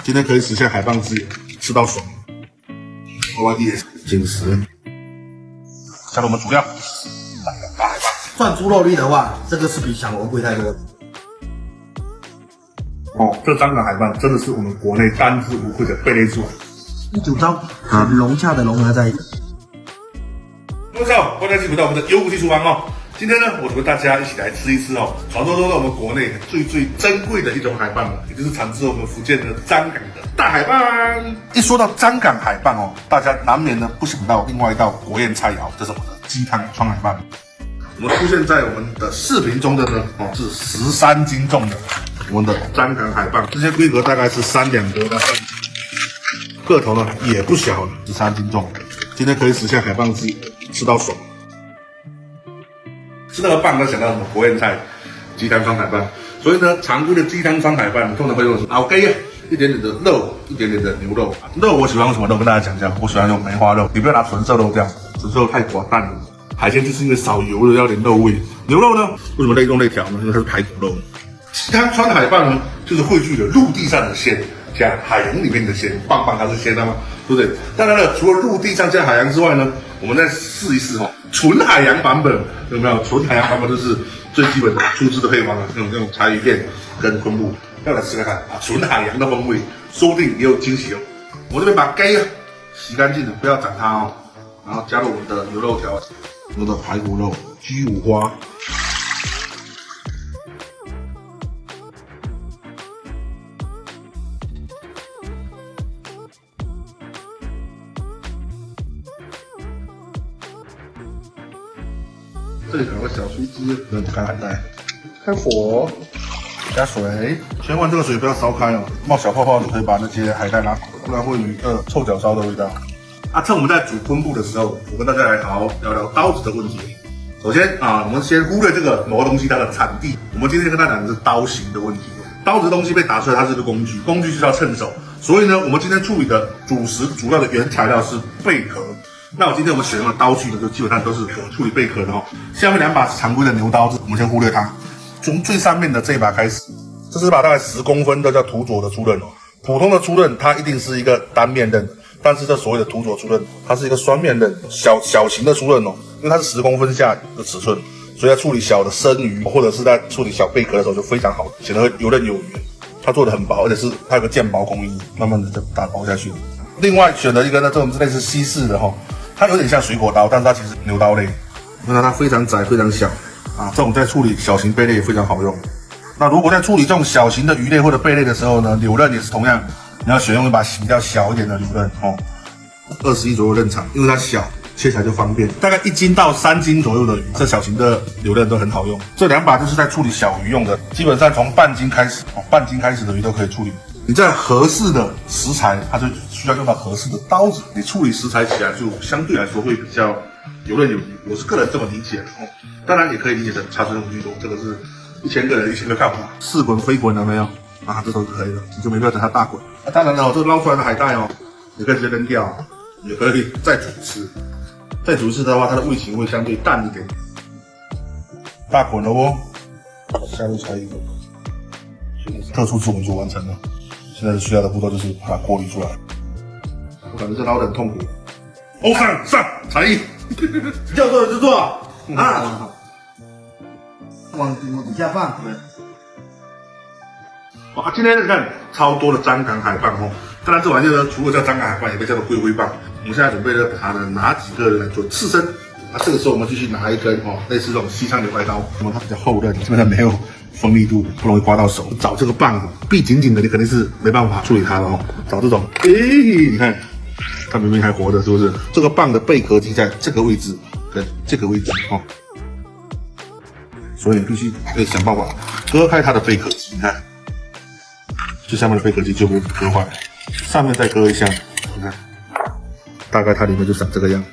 今天可以实现海蚌之友，吃到爽。OYD 紧实。下面我们主料，大海蚌。算猪肉率的话，这个是比小龙贵太多。哦，这张港海蚌真的是我们国内单之无愧的贝类猪。9招很融洽的融合在一起。各位好，欢迎进入到我们的优酷技厨房哦。今天呢，我和大家一起来吃一吃哦，传说中的我们国内最珍贵的一种海蚌，也就是产自我们福建的漳港的大海蚌。一说到漳港海蚌哦，大家难免呢不想到另外一道国宴菜肴，这是我们的鸡汤川海蚌。我们出现在我们的视频中的呢，是13斤重的我们的漳港海蚌，这些规格大概是3两格的，个头呢也不小了，13斤重。今天可以实现海蚌之友，吃到爽。吃那个蚌，就想到什么国宴菜，鸡汤川海蚌。所以呢，常规的鸡汤川海蚌，通常会用什么熬鸡啊，一点点的肉，一点点的牛肉。肉我喜欢用什么肉？跟大家讲一下，我喜欢用梅花肉，你不要拿纯色肉这样，纯色肉太寡淡了。海鲜就是因为少油的，要点肉味。牛肉呢，为什么用肋条呢？因为它是排骨肉。鸡汤川海蚌呢，就是汇聚了陆地上的鲜加海洋里面的鲜，棒棒它是鲜的吗？对不对？当然了，除了陆地上加海洋之外呢，我们再试一试纯海洋版本有没有？纯海洋版本就是最基本的出汁的配方了，那种柴鱼片跟昆布，要来试看看啊，纯海洋的风味，说不定也有惊喜哦。我这边把鸡洗干净了，不要斩它哦，然后加入我们的牛肉条，我们的排骨肉，鸡五花。这里搞个小须知，开海带，开火，加水，千万这个水不要烧开哦，冒小泡泡就可以把那些海带拿走，不然会有一个臭脚烧的味道。趁我们在煮昆布的时候，我跟大家来好好聊聊刀子的问题。首先我们先忽略这个某个东西它的产地，我们今天跟大家讲的是刀型的问题。刀子的东西被打出来，它是个工具，工具就是要趁手。所以呢，我们今天处理的主食主要的原材料是贝壳。那今天我们选用的刀具呢，就基本上都是处理贝壳的下面2把是常规的牛刀子，我们先忽略它。从最上面的这一把开始，这是把大概10公分的叫土佐的粗刃普通的粗刃它一定是一个单面刃，但是这所谓的土佐粗刃，它是一个双面刃，小型的粗刃因为它是10公分下的尺寸，所以在处理小的生鱼或者是在处理小贝壳的时候就非常好，显得游刃有余。它做的很薄，而且是它有个渐薄工艺，慢慢的就打薄下去。另外选了一个呢，这种类似西式的它有点像水果刀，但是它其实牛刀类，那它非常窄非常小这种在处理小型贝类也非常好用。那如果在处理这种小型的鱼类或者贝类的时候呢，柳刃也是同样，你要选用一把比较小一点的柳刃21左右刃长，因为它小，切起来就方便。大概1斤到3斤左右的鱼，这小型的柳刃都很好用。这2把就是在处理小鱼用的，基本上从半斤开始，半斤开始的鱼都可以处理。你在合适的食材，它就需要用到合适的刀子，你处理食材起来就相对来说会比较游刃有余。我是个人这么理解的当然也可以理解成差生用居多，这个是1000个人1000个看法。4滚飞滚了没有这都是可以的，你就没必要等它大滚。当然了，这捞出来的海带也可以直接扔掉，也可以再煮吃。再煮一次的话，它的味型会相对淡一点。大滚了下入柴鱼，特殊制文就完成了。现在需要的步骤就是把它过滤出来。我感觉这捞得很痛苦。上才艺，要做的就做往底下放。今天你看超多的漳港海蚌当然这玩意呢，除了叫漳港海蚌，也可以叫做龟龟蚌。我们现在准备呢，把它呢拿几个来做刺身。这个时候我们继续拿一根类似这种西餐牛排刀，它比较厚刃，基本上没有锋利度，不容易刮到手。找这个蚌闭紧紧的，你肯定是没办法处理它的找这种，你看它明明还活着，是不是？这个蚌的贝壳肌在这个位置跟这个位置所以必须得想办法割开它的贝壳肌。你看，这下面的贝壳肌就会割坏，上面再割一下，你看，大概它里面就长这个样。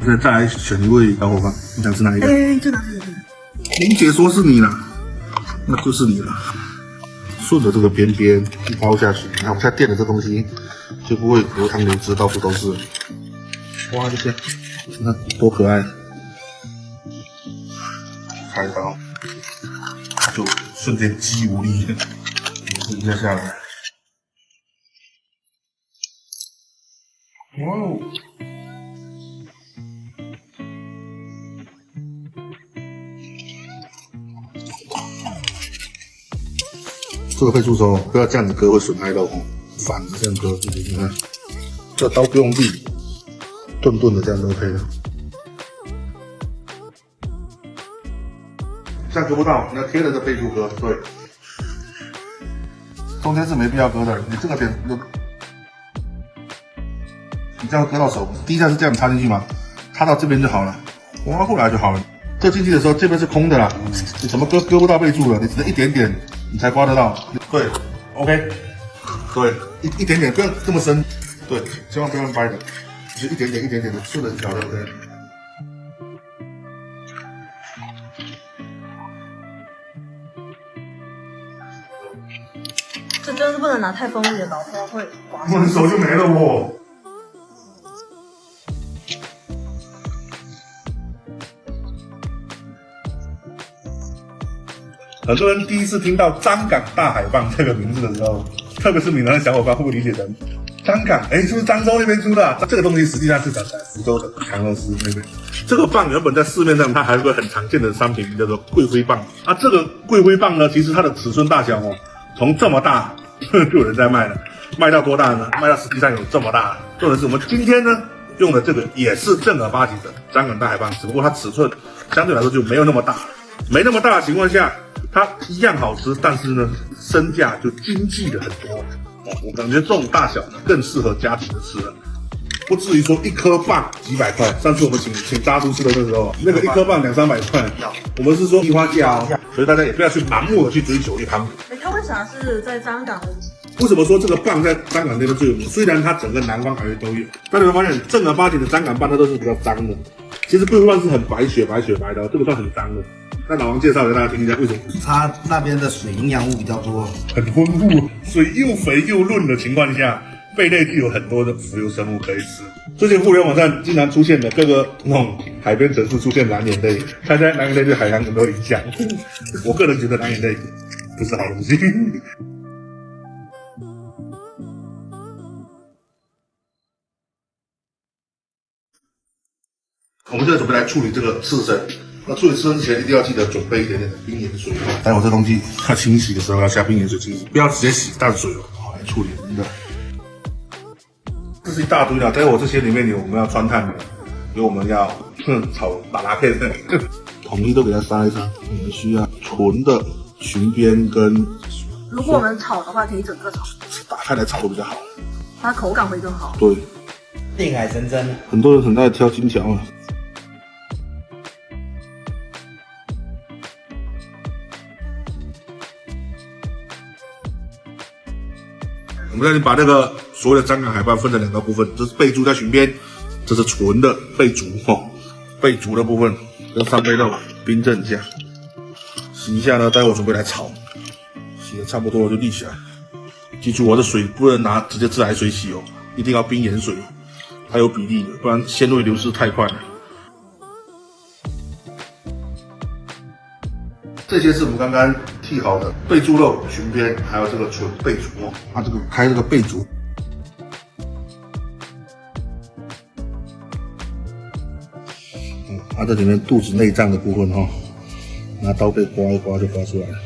现在再来选一位小伙伴，你想吃哪一个？这个。林姐说是你啦，那就是你了。顺着这个边边一包下去，你看我们现在垫的这东西就不会流汤流汁到处都是。哇，就这样，你看多可爱！开刀，就瞬间肌无力。一下下来。哇哦！这个配猪手不要这样子割，会损害肉哦。反着这样割，你看，这刀不用力，顿顿的这样都 OK 的。这样割不到，你要贴着这配猪割，对。中间是没必要割的，你这个点你这样割到手，第一下是这样插进去嘛，插到这边就好了，挖过来就好了。这进去的时候这边是空的啦，你怎么割不到背柱了，你只能一点点，你才刮得到。对 ，OK， 对，一点点，不要这么深，对，千万不要掰的，就一点点一点点的顺着调就 OK。这真是不能拿太锋利的刀，不然会刮我的手就没了哦。很多人第一次听到张港大海蚌这个名字的时候，特别是闽南的小伙伴会不会理解成张港？哎，是不是漳州那边出的、啊？这个东西实际上是长在福州的长乐寺那边。这个蚌原本在市面上它还有个很常见的商品叫做贵妃蚌啊。这个贵妃蚌呢，其实它的尺寸大小哦，从这么大就有人在卖了，卖到多大呢？卖到实际上有这么大。重点是我们今天呢用的这个也是正儿八经的张港大海蚌，只不过它尺寸相对来说就没有那么大，没那么大的情况下。它一样好吃，但是呢，身价就经济了很多。我感觉这种大小呢，更适合家庭的吃了，不至于说一颗蚌几百块。上次我们请大叔吃的那时候，那个一颗蚌200-300块，我们是说移花价，所以大家也不要去盲目的去追求一盘。它为啥是在香港的？为什么说这个蚌在香港那边最有名？虽然它整个南方海域都有，但你会发现正儿八经的香港蚌它都是比较脏的。其实贵妃蚌是很白雪白的，这个算很脏的。那老王介绍给大家听一下为什么？它那边的水营养物比较多，很丰富，水又肥又润的情况下，贝类具有很多的浮游生物可以吃。最近互联网上经常出现的各个那种海边城市出现蓝眼泪，大家蓝眼泪对海洋很多影响。我个人觉得蓝眼泪不是好东西。我们现在准备来处理这个刺身。那处理刺身之前，一定要记得准备一点点的冰盐水。待会这东西要清洗的时候要下冰盐水清洗，不要直接洗淡水哦。好，来处理我们的。这是一大堆的，待会这些里面有我们要穿烫的，有我们要炒打拉片的，统一都给它杀一杀。我们需要纯的裙边跟。如果我们炒的话，可以整个炒，打开来炒会比较好，它口感会更好。对，定海神针。很多人很爱挑金条啊。我们再把那个所有的香港海蚌分成2个部分，这是贝珠加裙边，这是纯的贝竹哦。贝竹的部分跟3倍肉冰镇一下，洗一下呢，待会我准备来炒，洗的差不多了就立起来。记住我的水不能拿直接自来水洗哦，一定要冰盐水，它有比例的，不然鲜味流失太快了。这些是我们刚刚剔好的贝猪肉、裙边，还有这个纯贝竹哦。它这个开这个贝竹，它这里面肚子内脏的部分哦，拿刀背刮一刮就刮出来了。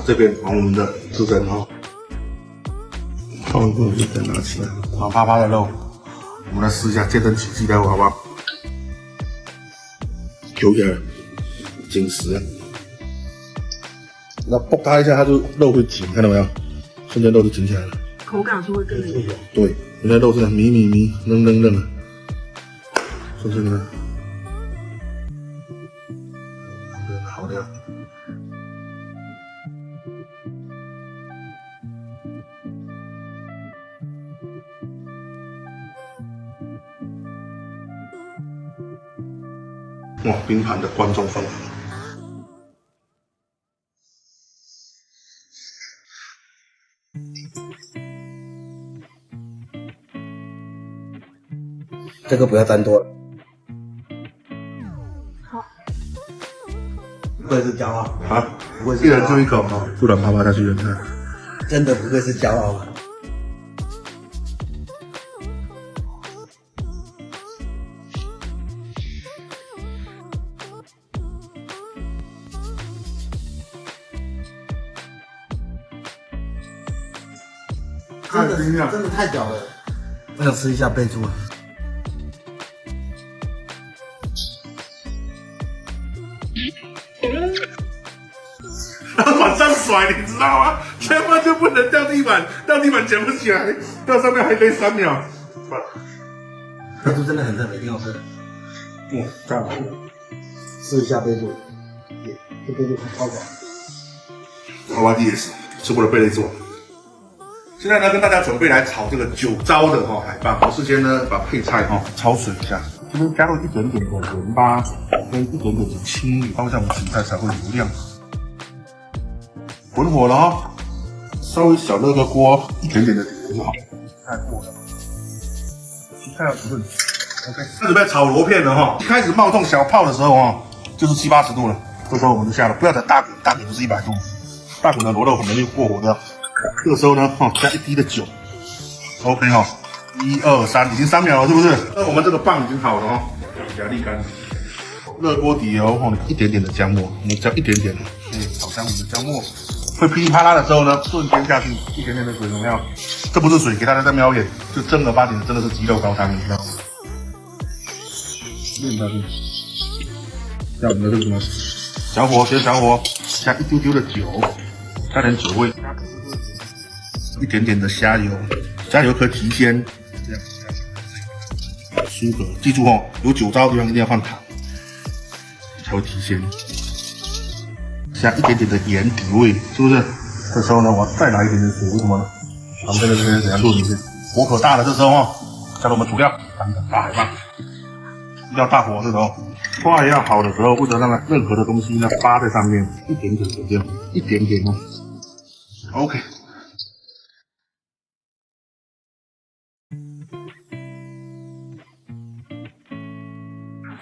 这边往我们的刺身哈，放一会就再拿起来，好啪啪的肉，我们来试一下健身奇迹，待会好不好？揪起来，紧实，那爆它一下，它就肉会紧，看到没有？瞬间肉就紧起来了，口感是会更好。对，原来肉是米嫩的，是不是呢？好的。哇，冰盘的观众氛围。这个不要沾多了。好，不愧是骄傲啊，不愧是一人就一口哈，不然啪啪下去人看。真的不愧是骄傲啊！真的太屌了！我想吃一下贝猪啊！往上甩，你知道吗？千万就不能掉地板，掉地板捡不起来，掉上面还得3秒。贝猪真的很特别，挺好吃的。干嘛？试一下贝猪，这贝猪很超爽。娃娃机也是吃过的贝类做。现在呢，跟大家准备来炒这个9糟的海蚌。我事先呢把配菜焯水一下，这边加入一点点的盐巴跟一点点的青绿，放下我们芹菜才会油亮。滚火了稍微小热个锅，一点点的油就好，太过了。芹菜要煮润。OK， 开始在炒螺片了开始冒这种小泡的时候就是70、80度了，这时候我们就下了，不要等大滚，大滚就是100度，大滚的螺肉很容易过火的。这个时候呢，加一滴的酒 ，OK 1、2、3，已经3秒了，是不是？那我们这个蚌已经好了给它沥干。热锅底一点点的姜末，我们加一点点炒香米的姜末，会噼里啪啦的时候呢，瞬间下去一点点的水，怎么样？这不是水，给大家再瞄一眼，就正儿八经的真的是鸡肉高汤，你知道吗？面下去，加我们的这个什么小火，先小火，加一丢丢的酒，加点酒味。一点点的虾油，虾油可以提鲜，这样苏格，记住有9糟的地方一定要放糖，才会提鲜。加一点点的盐底味，是不是？这时候呢，我再来一点点水，为什么呢？旁边的这些怎样做进去？火可大了，这时候加入我们主料大海蚌，一定要大火，这时候花要好的时候，不得让任何的东西呢扒在上面，一点点这样，一点点OK。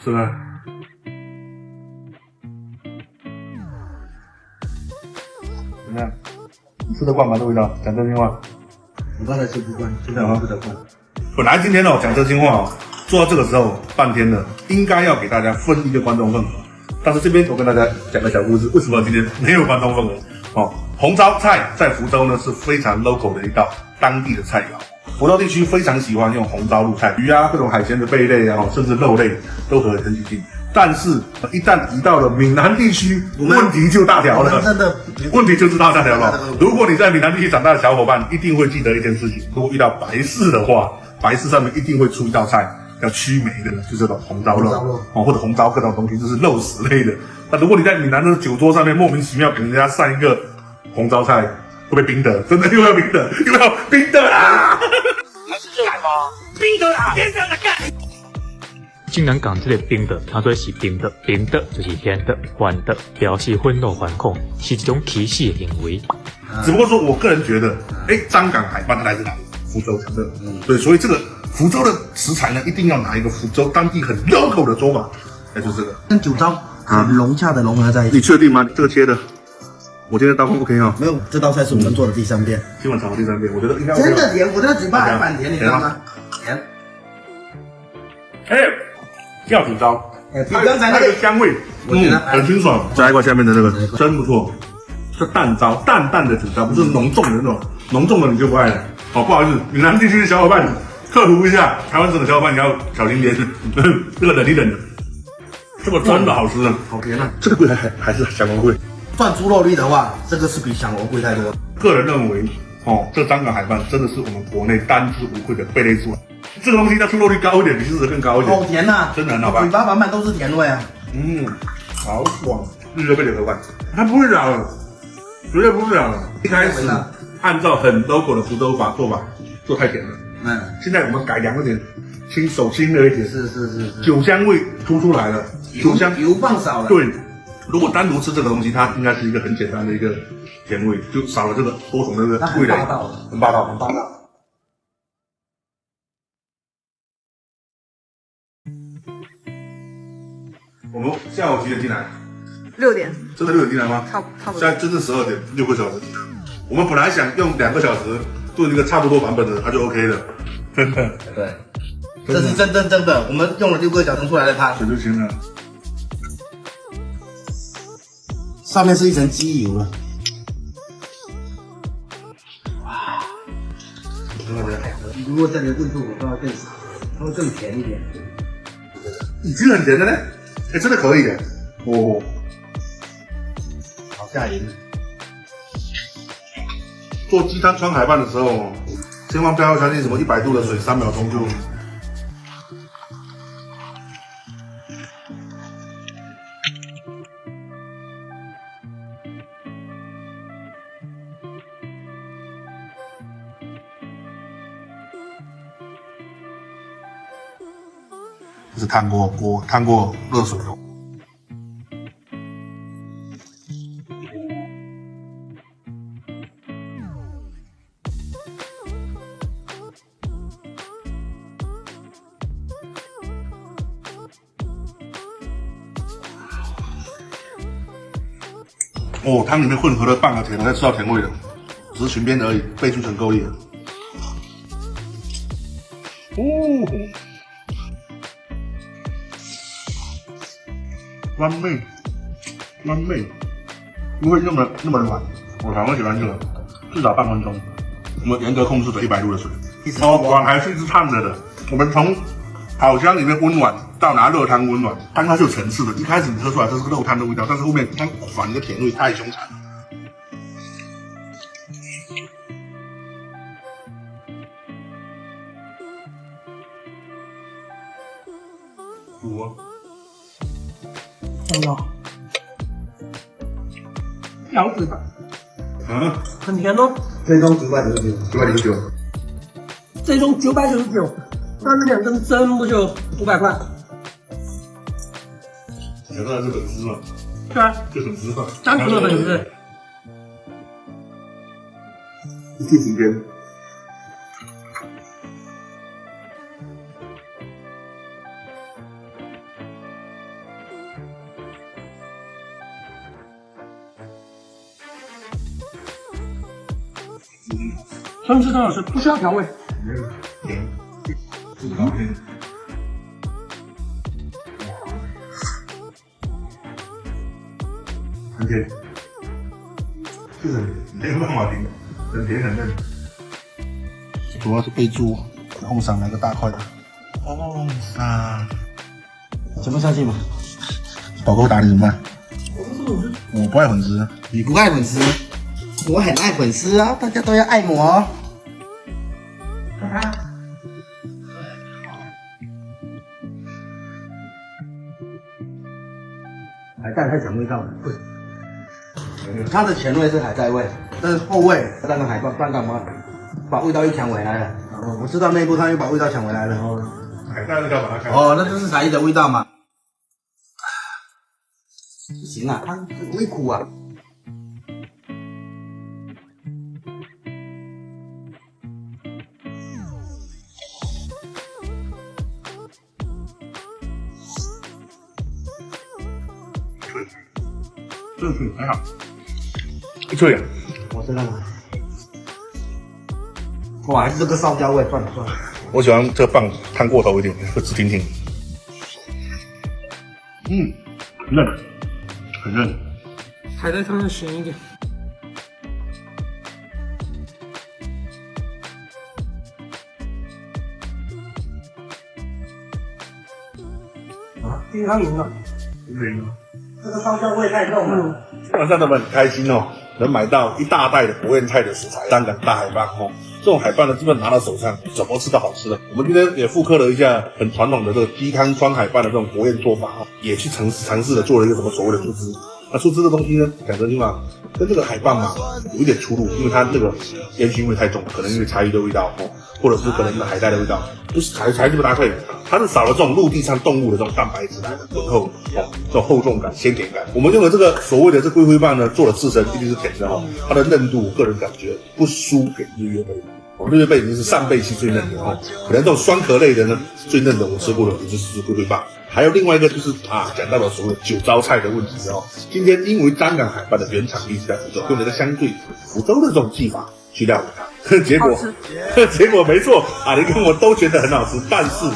是吧？怎么样？你吃得惯吗？这味道？讲真心话。我刚才吃不惯，现在我吃得惯。本来今天讲真心话做到这个时候半天了，应该要给大家分一个观众份额，但是这边我跟大家讲个小故事，为什么今天没有观众份额？红糟菜在福州呢是非常 local 的一道当地的菜肴。福州地区非常喜欢用红糟入菜，鱼各种海鲜的贝类甚至肉类都很接近。但是，一旦移到了闽南地区，问题就大条了。真的，问题就是大条了。如果你在闽南地区长大的小伙伴，一定会记得一件事情：如果遇到白事的话，白事上面一定会出一道菜叫驱霉的，就是这种红糟肉或者红糟各种东西，就是肉食类的。那如果你在闽南的酒桌上面莫名其妙给人家上一个红糟菜，会被冰的，真的又要冰的，又要冰的啦！还是热的吗？冰的啦，冰的啦，干！竟然讲这个冰的，他说是冰的，冰的就是咸的、咸的，表示愤怒反抗，是一种歧视的行为。只不过说我个人觉得，张港海蚌来自哪里？福州的，对，所以这个福州的食材呢，一定要拿一个福州当地很 local 的做法，那就是这个跟9糟很融洽的融合在一起。你确定吗？这个切的，我今天刀工 OK 没有，这道菜是我们做的第3遍。今晚炒的第3遍，我觉得应该 OK。真的甜，我的嘴巴还蛮甜，你知道吗？甜。要挺糟，比刚才那个香味，很清爽。加一块下面的那个，真不错。是淡糟，淡淡的酒糟，不是浓重的那种，浓重的你就不爱了。不好意思，闽南地区的小伙伴克服一下，台湾省的小伙伴你要小心点，这个忍一忍的。这个真的好吃，好甜啊！这个贵还是响螺贵。算猪肉率的话，这个是比响螺贵太多。个人认为，这张港海蚌真的是我们国内单之无愧的贝类猪。这个东西它出肉率高一点，比狮子更高一点。好甜呐，真的很好吧？嘴巴满满都是甜味啊。好爽，日热贝类河蚌，它不会老了，绝对不会老了。一开始按照很 local 的福州做法做太甜了，现在我们改良一点，手轻了一点，是，酒香味突出来了，油放少了。对，如果单独吃这个东西，它应该是一个很简单的一个甜味，就少了这个多重的这个味蕾，很霸道，很霸道。我们下午几点进来6点，真的6点进来吗？差不多。现在真正12点，6个小时。我们本来想用2个小时炖一个差不多版本的，它就 OK 了，真的。对，这是真的，我们用了6个小时出来的汤，水就清了。上面是一层鸡油了。哇，如果这里炖出火它会更少，它会更甜一点。已经很甜了呢，哎，真的可以的。哦，好下瘾。做鸡汤川海拌的时候，千万不要相信什么100度的水3秒钟就。就是烫过热水哦。哦，汤里面混合了半个甜，我才吃到甜味的，只是裙边而已，倍数很够力了。哦，完美，不会那么软，我反而喜欢这个，至少半分钟。我们严格控制着100度的水，碗还是一直烫着的。我们从烤箱里面温暖到拿热汤温暖，汤它是有层次的。一开始你喝出来这是肉汤的味道，但是后面它反的甜味太凶残了。杨子嗯，很甜哦。最终999，这种999，但是2根针不就500块？有的是粉丝嘛，对啊，就粉丝嘛，单纯的粉丝。一时间。生吃汤好吃，不需要调味。甜，很甜，就是没有办法停，很甜很嫩。主要是备注后上来个大块的。哦啊，全部下去嘛。宝哥打你怎么办？我不爱粉丝。你不爱粉丝，我很爱粉丝啊，大家都要爱我哦。海带太抢味道了，它的前味是海带味，但是后味那个海带干嘛把味道又抢回来了。我知道内部它又把味道抢回来了。海带是干嘛？哦，那就是茶叶的味道嘛。不行啊，它会苦啊。这个还好，不脆啊。我知道了。哇，还是这个烧焦味，算了。我喜欢这个棒烫过头一点，会直挺挺。嫩，很嫩。海带汤要咸一点。啊，鸡汤赢了。这个烧焦味太重了。晚上他们很开心哦，能买到一大袋的国宴菜的食材，香港大海拌哦。这种海拌呢，基本拿到手上，怎么吃都好吃的。我们今天也复刻了一下很传统的这个鸡汤川海拌的这种国宴做法哦，也去尝试的做了一个什么所谓的出汁。那出汁的东西呢，讲真心话，跟这个海拌嘛有一点出入，因为它这个烟熏味太重，可能因为柴鱼的味道哦。或者是可能海带的味道，不是才这么搭配，它是少了这种陆地上动物的这种蛋白质来的浑厚这种厚重感、鲜甜感。我们用的这个所谓的这龟龟棒呢，做的刺身一定是甜的它的嫩度，我个人感觉不输给日月贝。日月贝已经是扇贝系最嫩的可能这种双壳类的呢，最嫩的我吃过的也就是龟龟棒。还有另外一个就是讲到了所谓的酒糟菜的问题今天因为张港海伴的原产地是在福州，用了一个相对福州的这种技法去料理它，结果没错你跟我都觉得很好吃，但是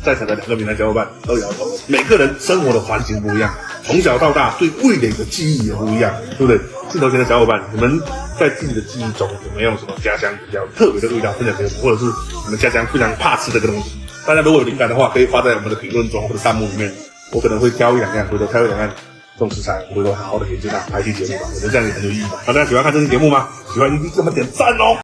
在场的2个闽南小伙伴都摇头，每个人生活的环境不一样，从小到大对味蕾的记忆也不一样，对不对？镜头前的小伙伴，你们在自己的记忆中有没有什么家乡比较特别的味道分享给我们，或者是你们家乡非常怕吃这个东西？大家如果有灵感的话，可以发在我们的评论中或者弹幕里面，我可能会挑1-2样，回头挑1-2样这种食材，我会好好的研究它，拍期节目吧。我觉得这样也很有意义。大家喜欢看这期节目吗？喜欢一定给我们点赞哦！